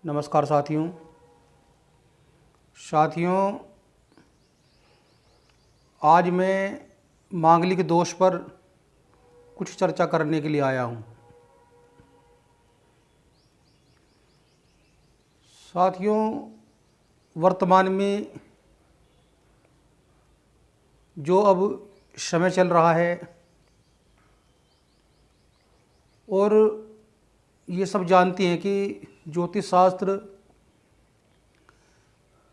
नमस्कार साथियों। आज मैं मांगलिक दोष पर कुछ चर्चा करने के लिए आया हूँ। साथियों, वर्तमान में जो अब समय चल रहा है और ये सब जानते हैं कि ज्योतिष शास्त्र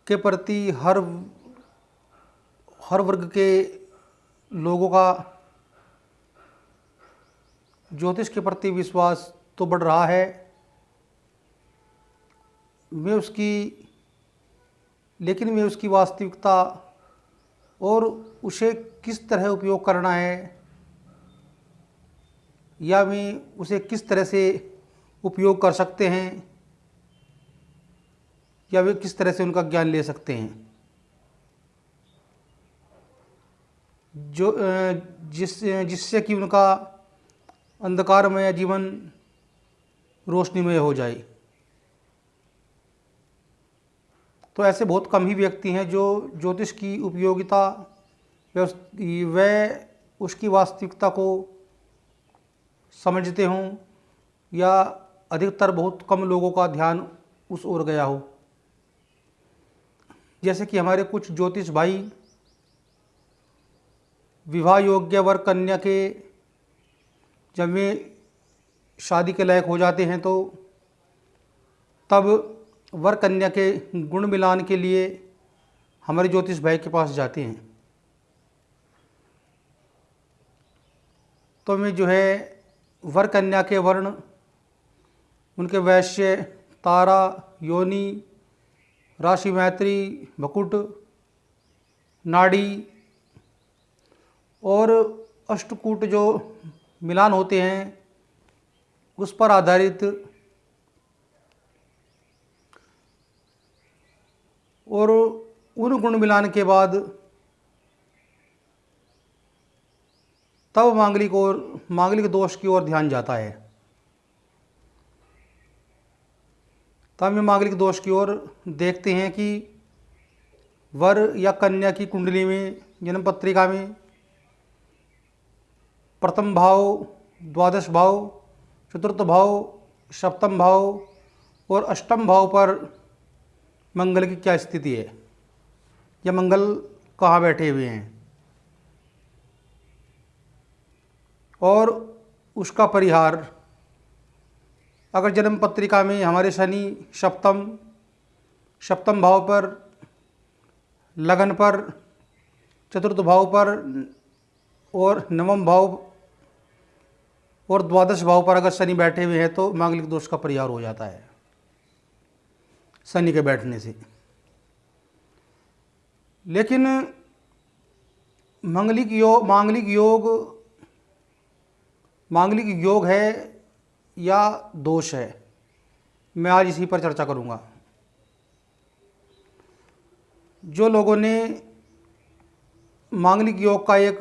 के प्रति हर वर्ग के लोगों का ज्योतिष के प्रति विश्वास तो बढ़ रहा है। लेकिन मैं उसकी वास्तविकता और उसे किस तरह उपयोग करना है या मैं उसे किस तरह से उपयोग कर सकते हैं या वे किस तरह से उनका ज्ञान ले सकते हैं, जिससे कि उनका अंधकारमय जीवन रोशनीमय हो जाए। तो ऐसे बहुत कम ही व्यक्ति हैं जो ज्योतिष की उपयोगिता व उसकी वास्तविकता को समझते हों या अधिकतर बहुत कम लोगों का ध्यान उस ओर गया हो। जैसे कि हमारे कुछ ज्योतिष भाई विवाह योग्य वर कन्या के जब वे शादी के लायक हो जाते हैं तो तब वर कन्या के गुण मिलान के लिए हमारे ज्योतिष भाई के पास जाते हैं। तो मैं वर कन्या के वर्ण, उनके वैश्य, तारा, योनि, राशि, मैत्री, भकुट, नाड़ी और अष्टकूट जो मिलान होते हैं उस पर आधारित और उन गुण मिलान के बाद तब मांगलिक दोष की ओर ध्यान जाता है। तब में मांगलिक दोष की ओर देखते हैं कि वर या कन्या की कुंडली में, जन्म पत्रिका में प्रथम भाव, द्वादश भाव, चतुर्थ भाव, सप्तम भाव और अष्टम भाव पर मंगल की क्या स्थिति है या मंगल कहाँ बैठे हुए हैं और उसका परिहार। अगर जन्म पत्रिका में हमारे शनि सप्तम भाव पर, लगन पर, चतुर्थ भाव पर और नवम भाव और द्वादश भाव पर अगर शनि बैठे हुए हैं तो मांगलिक दोष का परिहार हो जाता है शनि के बैठने से। लेकिन मांगलिक योग है या दोष है, मैं आज इसी पर चर्चा करूंगा। जो लोगों ने मांगलिक योग का एक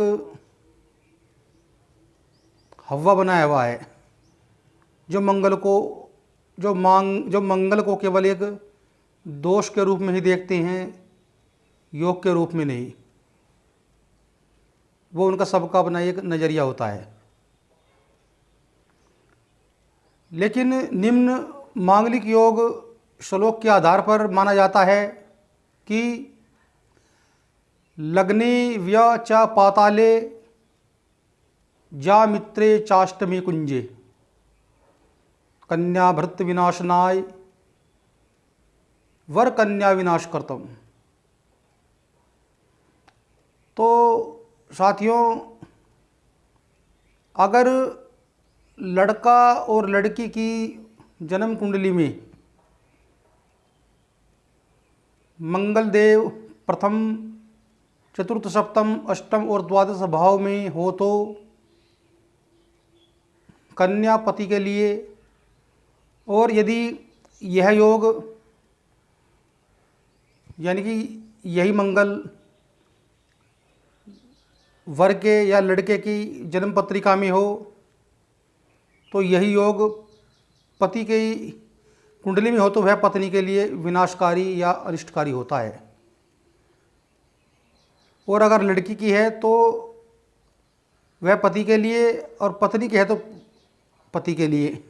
हवा बनाया हुआ है, जो मंगल को केवल एक दोष के रूप में ही देखते हैं, योग के रूप में नहीं, वो उनका सबका अपना एक नज़रिया होता है। लेकिन निम्न मांगलिक योग श्लोक के आधार पर माना जाता है कि लग्ने व्य च पाताले जा मित्रे चाष्टमी कुंजे कन्या भृत विनाशनाय वर कन्या विनाश करतम। तो साथियों, अगर लड़का और लड़की की जन्म कुंडली में मंगल देव प्रथम, चतुर्थ, सप्तम, अष्टम और द्वादश भाव में हो तो कन्या पति के लिए, और यदि यह योग यानी कि यही मंगल वर के या लड़के की जन्म पत्रिका में हो तो यही योग पति की कुंडली में हो तो वह पत्नी के लिए विनाशकारी या अनिष्टकारी होता है। और अगर लड़की की है तो वह पति के लिए, और पत्नी की है तो पति के लिए।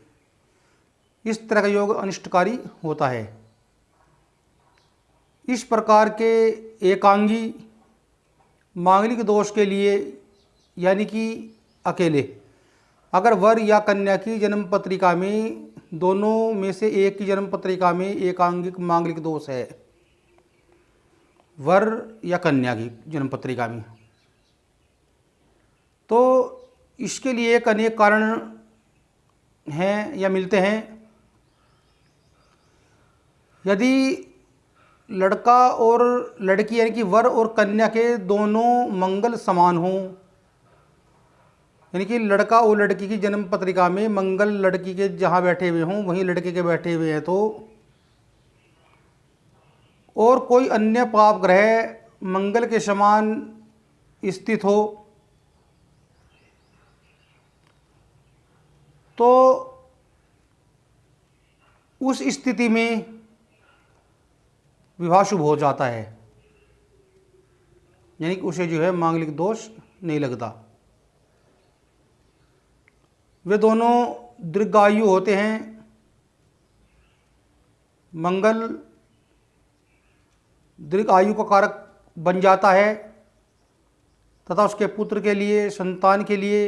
इस तरह का योग अनिष्टकारी होता है। इस प्रकार के एकांगी मांगलिक दोष के लिए, यानी कि अकेले, अगर वर या कन्या की जन्म पत्रिका में, दोनों में से एक की जन्म पत्रिका में एकांगिक मांगलिक दोष है, वर या कन्या की जन्म पत्रिका में, तो इसके लिए एक अनेक कारण हैं या मिलते हैं। यदि लड़का और लड़की यानी कि वर और कन्या के दोनों मंगल समान हों, यानी कि लड़का और लड़की की जन्म पत्रिका में मंगल लड़की के जहाँ बैठे हुए हों वहीं लड़के के बैठे हुए हैं, तो और कोई अन्य पाप ग्रह मंगल के समान स्थित हो, तो उस स्थिति में विवाह शुभ हो जाता है, यानी कि उसे जो है मांगलिक दोष नहीं लगता। वे दोनों दीर्घायु होते हैं। मंगल दीर्घायु का कारक बन जाता है तथा उसके पुत्र के लिए, संतान के लिए,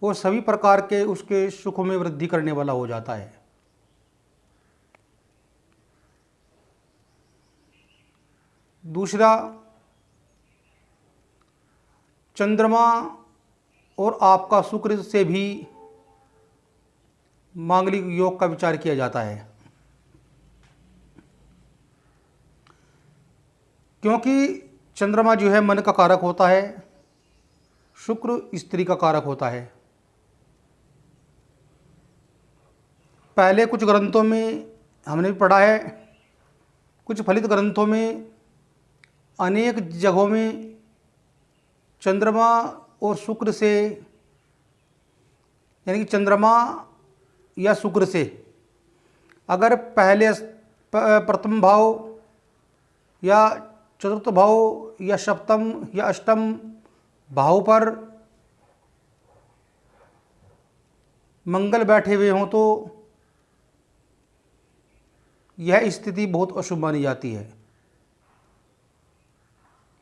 वो सभी प्रकार के उसके सुख में वृद्धि करने वाला हो जाता है। दूसरा, चंद्रमा और आपका शुक्र से भी मांगलिक योग का विचार किया जाता है, क्योंकि चंद्रमा जो है मन का कारक होता है, शुक्र स्त्री का कारक होता है। पहले कुछ ग्रंथों में हमने भी पढ़ा है, कुछ फलित ग्रंथों में अनेक जगहों में चंद्रमा और शुक्र से, यानी कि चंद्रमा या शुक्र से अगर पहले प्रथम भाव या चतुर्थ भाव या सप्तम या अष्टम भाव पर मंगल बैठे हुए हों तो यह स्थिति बहुत अशुभ मानी जाती है,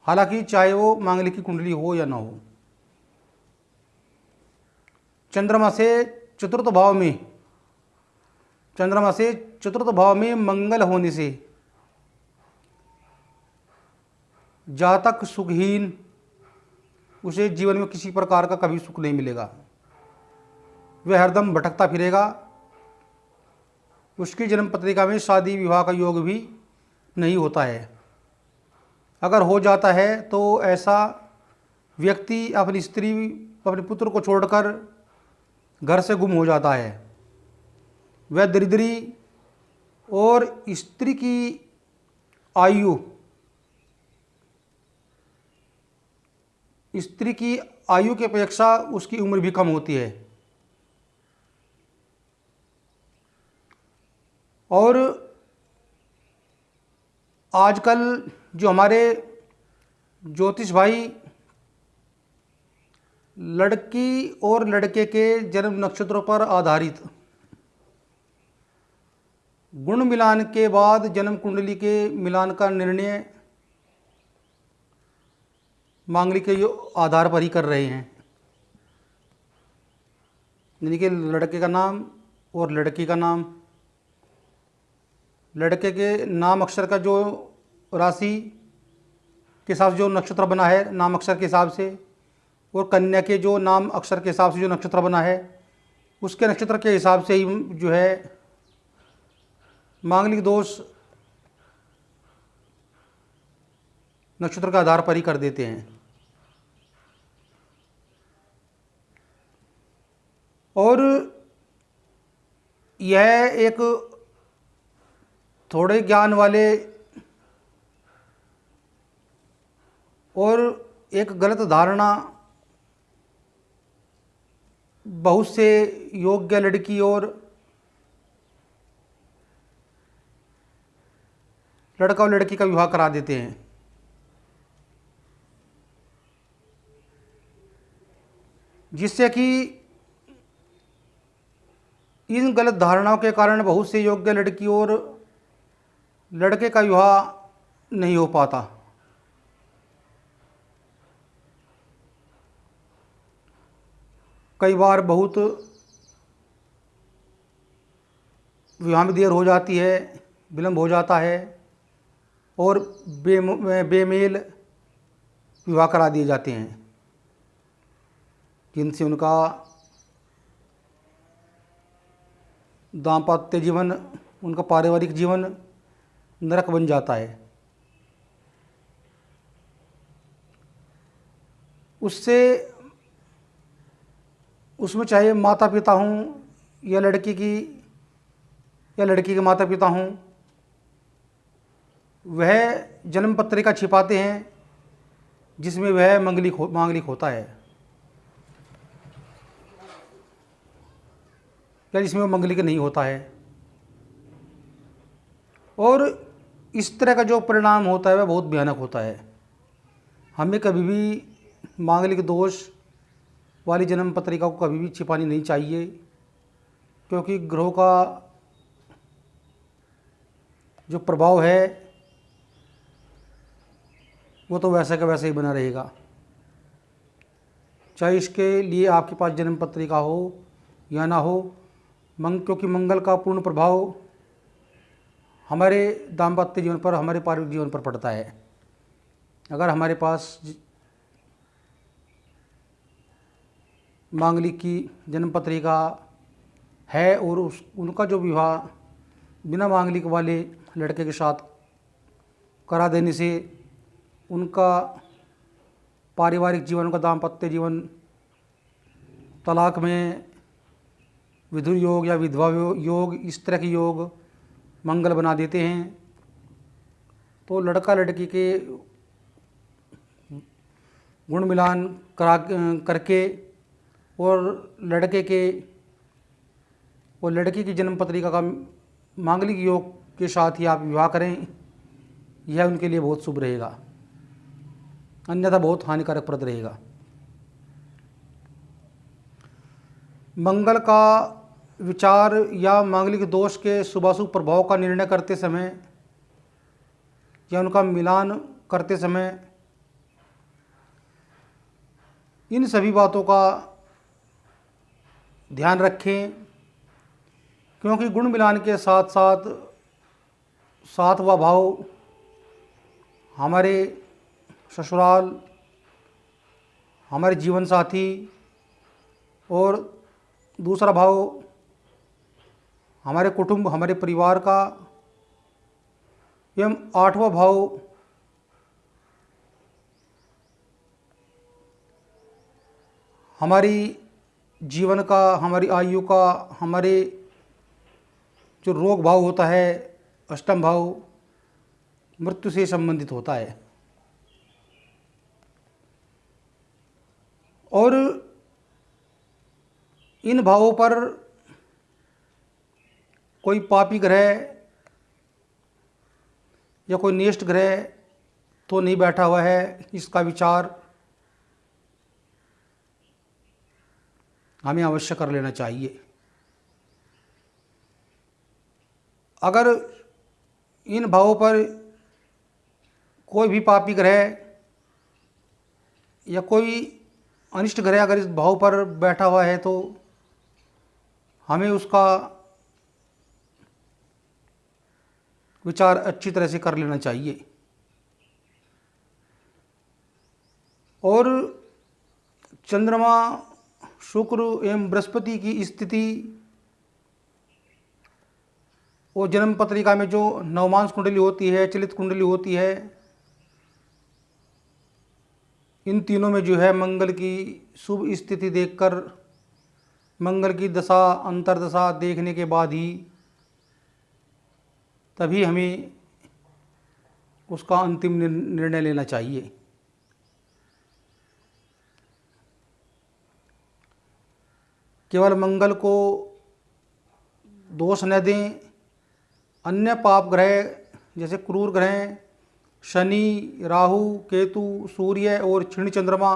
हालांकि चाहे वो मांगलिक की कुंडली हो या ना हो। चंद्रमा से चतुर्थ भाव में मंगल होने से जातक सुखहीन, उसे जीवन में किसी प्रकार का कभी सुख नहीं मिलेगा, वह हरदम भटकता फिरेगा। उसकी जन्म पत्रिका में शादी विवाह का योग भी नहीं होता है। अगर हो जाता है तो ऐसा व्यक्ति अपनी स्त्री, अपने पुत्र को छोड़कर घर से गुम हो जाता है। वह दरिद्री और स्त्री की आयु की अपेक्षा उसकी उम्र भी कम होती है। और आजकल जो हमारे ज्योतिष भाई लड़की और लड़के के जन्म नक्षत्रों पर आधारित गुण मिलान के बाद जन्म कुंडली के मिलान का निर्णय मांगलिक के आधार पर ही कर रहे हैं, यानी कि लड़के का नाम और लड़की का नाम, लड़के के नाम अक्षर का जो राशि के हिसाब से जो नक्षत्र बना है नाम अक्षर के हिसाब से, और कन्या के जो नाम अक्षर के हिसाब से जो नक्षत्र बना है उसके नक्षत्र के हिसाब से ही जो है मांगलिक दोष नक्षत्र के आधार पर ही कर देते हैं। और यह एक थोड़े ज्ञान वाले और एक गलत धारणा बहुत से योग्य लड़की और लड़का और लड़की का विवाह करा देते हैं। जिससे कि इन गलत धारणाओं के कारण बहुत से योग्य लड़की और लड़के का विवाह नहीं हो पाता। कई बार बहुत विवाह में देर हो जाती है, विलम्ब हो जाता है और बेमेल विवाह करा दिए जाते हैं, जिनसे उनका दाम्पत्य जीवन, उनका पारिवारिक जीवन नरक बन जाता है। उससे उसमें चाहे माता पिता हों या लड़की के माता पिता हों, वह जन्म पत्रिका छिपाते हैं जिसमें वह मांगलिक होता है या जिसमें वह मांगलिक नहीं होता है। और इस तरह का जो परिणाम होता है वह बहुत भयानक होता है। हमें कभी भी मांगलिक दोष वाली जन्म पत्रिका को कभी भी छिपानी नहीं चाहिए, क्योंकि ग्रहों का जो प्रभाव है वो तो वैसे का वैसे ही बना रहेगा, चाहे इसके लिए आपके पास जन्म पत्रिका हो या ना हो। क्योंकि मंगल का पूर्ण प्रभाव हमारे दाम्पत्य जीवन पर, हमारे पारिवारिक जीवन पर पड़ता है। अगर हमारे पास मांगलिक की जन्म पत्रिका है और उनका जो विवाह बिना मांगलिक वाले लड़के के साथ करा देने से उनका पारिवारिक जीवन, उनका दाम्पत्य जीवन तलाक में, विधुर योग या विधवा योग, इस तरह के योग मंगल बना देते हैं, तो लड़का लड़की के गुण मिलान करके और लड़की की जन्म पत्रिका का मांगलिक योग के साथ ही आप विवाह करें, यह उनके लिए बहुत शुभ रहेगा, अन्यथा बहुत हानिकारक प्रद रहेगा। मंगल का विचार या मांगलिक दोष के शुभाशुभ प्रभाव का निर्णय करते समय या उनका मिलान करते समय इन सभी बातों का ध्यान रखें, क्योंकि गुण मिलान के साथ साथ सातवां भाव हमारे ससुराल, हमारे जीवन साथी, और दूसरा भाव हमारे कुटुंब, हमारे परिवार का, एवं आठवां भाव हमारी जीवन का, हमारी आयु का, हमारे जो रोग भाव होता है, अष्टम भाव मृत्यु से संबंधित होता है। और इन भावों पर कोई पापी ग्रह या कोई नेष्ट ग्रह तो नहीं बैठा हुआ है, इसका विचार हमें अवश्य कर लेना चाहिए। अगर इन भावों पर कोई भी पापी ग्रह या कोई अनिष्ट ग्रह अगर इस भाव पर बैठा हुआ है तो हमें उसका विचार अच्छी तरह से कर लेना चाहिए। और चंद्रमा, शुक्र एवं बृहस्पति की स्थिति और जन्म पत्रिका में जो नवमांश कुंडली होती है, चलित कुंडली होती है, इन तीनों में जो है मंगल की शुभ स्थिति देखकर, मंगल की दशा अंतर्दशा देखने के बाद ही तभी हमें उसका अंतिम निर्णय लेना चाहिए। केवल मंगल को दोष न दें, अन्य पाप ग्रह जैसे क्रूर ग्रह शनि, राहु, केतु, सूर्य और क्षीण चंद्रमा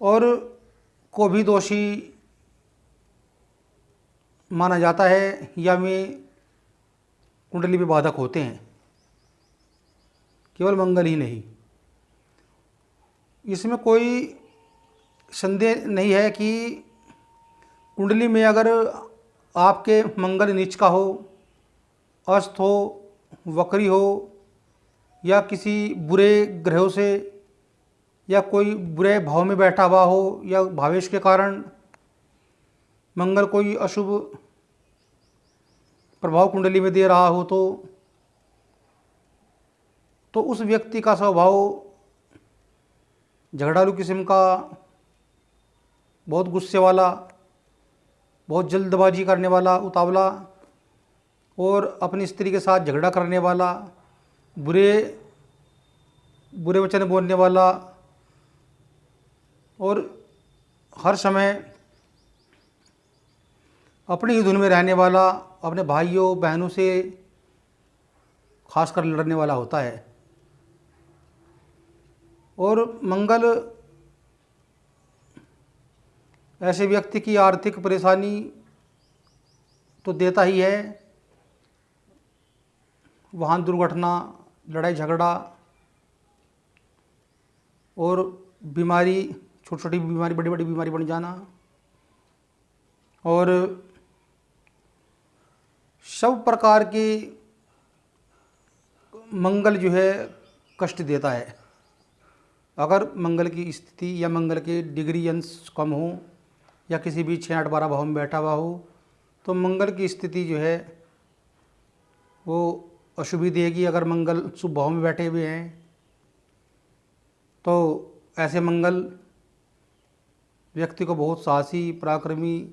और को भी दोषी माना जाता है या में कुंडली में बाधक होते हैं, केवल मंगल ही नहीं। इसमें कोई संदेह नहीं है कि कुंडली में अगर आपके मंगल नीच का हो, अस्त हो, वक्री हो या किसी बुरे ग्रहों से या कोई बुरे भाव में बैठा हुआ हो या भावेश के कारण मंगल कोई अशुभ प्रभाव कुंडली में दे रहा हो तो उस व्यक्ति का स्वभाव झगड़ालू किस्म का, बहुत गुस्से वाला, बहुत जल्दबाजी करने वाला, उतावला और अपनी स्त्री के साथ झगड़ा करने वाला, बुरे बुरे वचन बोलने वाला और हर समय अपनी ही धुन में रहने वाला, अपने भाइयों बहनों से खासकर लड़ने वाला होता है। और मंगल ऐसे व्यक्ति की आर्थिक परेशानी तो देता ही है, वाहन दुर्घटना, लड़ाई झगड़ा और बीमारी, छोटी छोटी बीमारी बड़ी बड़ी बीमारी बन जाना और सब प्रकार की मंगल जो है कष्ट देता है। अगर मंगल की स्थिति या मंगल के डिग्री अंश कम हो या किसी भी 6, 8, 12 भाव में बैठा हुआ हो तो मंगल की स्थिति जो है वो अशुभ देगी। अगर मंगल शुभ भाव में बैठे हुए हैं तो ऐसे मंगल व्यक्ति को बहुत साहसी, पराक्रमी,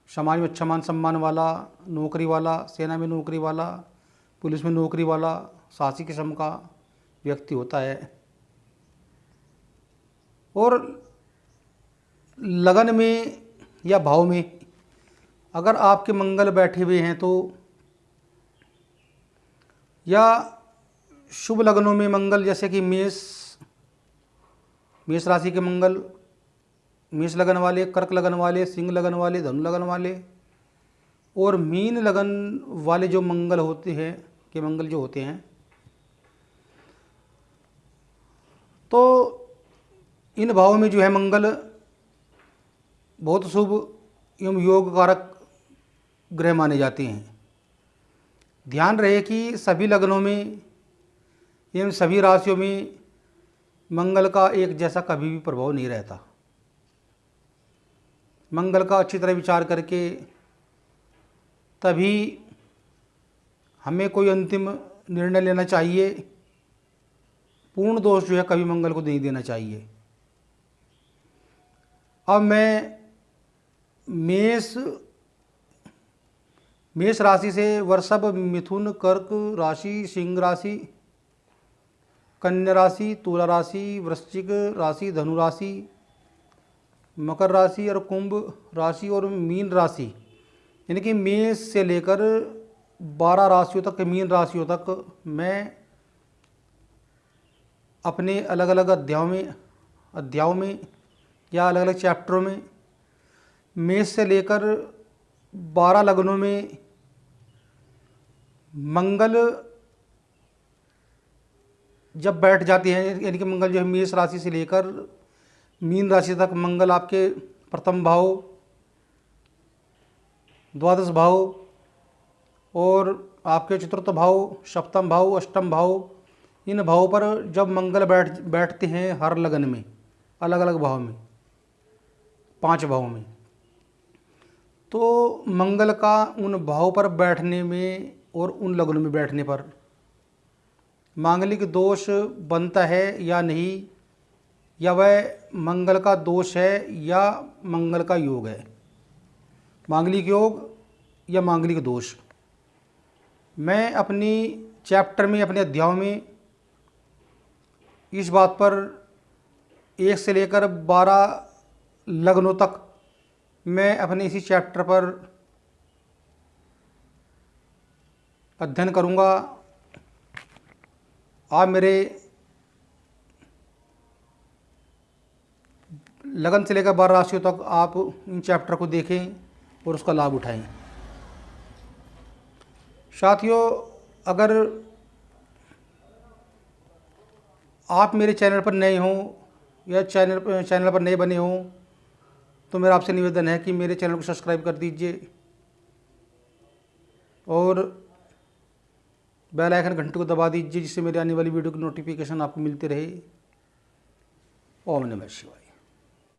समाज में अच्छा मान सम्मान वाला, नौकरी वाला, सेना में नौकरी वाला, पुलिस में नौकरी वाला, साहसी किस्म का व्यक्ति होता है। और लगन में या भाव में अगर आपके मंगल बैठे हुए हैं तो या शुभ लग्नों में मंगल, जैसे कि मेष राशि के मंगल, मेष लगन वाले, कर्क लगन वाले, सिंह लगन वाले, धनु लगन वाले और मीन लगन वाले जो मंगल होते हैं के मंगल जो होते हैं तो इन भावों में जो है मंगल बहुत शुभ एवं योग कारक ग्रह माने जाते हैं। ध्यान रहे कि सभी लग्नों में एवं सभी राशियों में मंगल का एक जैसा कभी भी प्रभाव नहीं रहता। मंगल का अच्छी तरह विचार करके तभी हमें कोई अंतिम निर्णय लेना चाहिए। पूर्ण दोष जो है कभी मंगल को नहीं देना चाहिए। अब मैं मेष राशि से वृषभ, मिथुन, कर्क राशि, सिंह राशि, कन्या राशि, तुला राशि, वृश्चिक राशि, धनु राशि, मकर राशि और कुंभ राशि और मीन राशि, यानी कि मेष से लेकर 12 राशियों तक, मीन राशियों तक मैं अपने अलग अलग अध्यायों में या अलग अलग चैप्टरों में मेष से लेकर 12 लग्नों में मंगल जब बैठ जाती है, यानी कि मंगल जो है मेष राशि से लेकर मीन राशि तक मंगल आपके प्रथम भाव, द्वादश भाव और आपके चतुर्थ भाव, सप्तम भाव, अष्टम भाव, इन भावों पर जब मंगल बैठते हैं हर लगन में, अलग अलग भाव में, 5 भाव में, तो मंगल का उन भाव पर बैठने में और उन लगनों में बैठने पर मांगलिक दोष बनता है या नहीं, या वह मंगल का दोष है या मंगल का योग है, मांगलिक योग या मांगलिक दोष। मैं अपनी चैप्टर में, अपने अध्याय में इस बात पर 1 से लेकर 12 लग्नों तक मैं अपने इसी चैप्टर पर अध्ययन करूँगा। आप मेरे लगन से लेकर 12 राशियों तक आप इन चैप्टर को देखें और उसका लाभ उठाएं। साथियों, अगर आप मेरे चैनल पर नए हों या चैनल पर नए बने हों तो मेरा आपसे निवेदन है कि मेरे चैनल को सब्सक्राइब कर दीजिए और बेल आइकन घंटी को दबा दीजिए, जिससे मेरी आने वाली वीडियो की नोटिफिकेशन आपको मिलती रहे। ओम नमः शिवाय।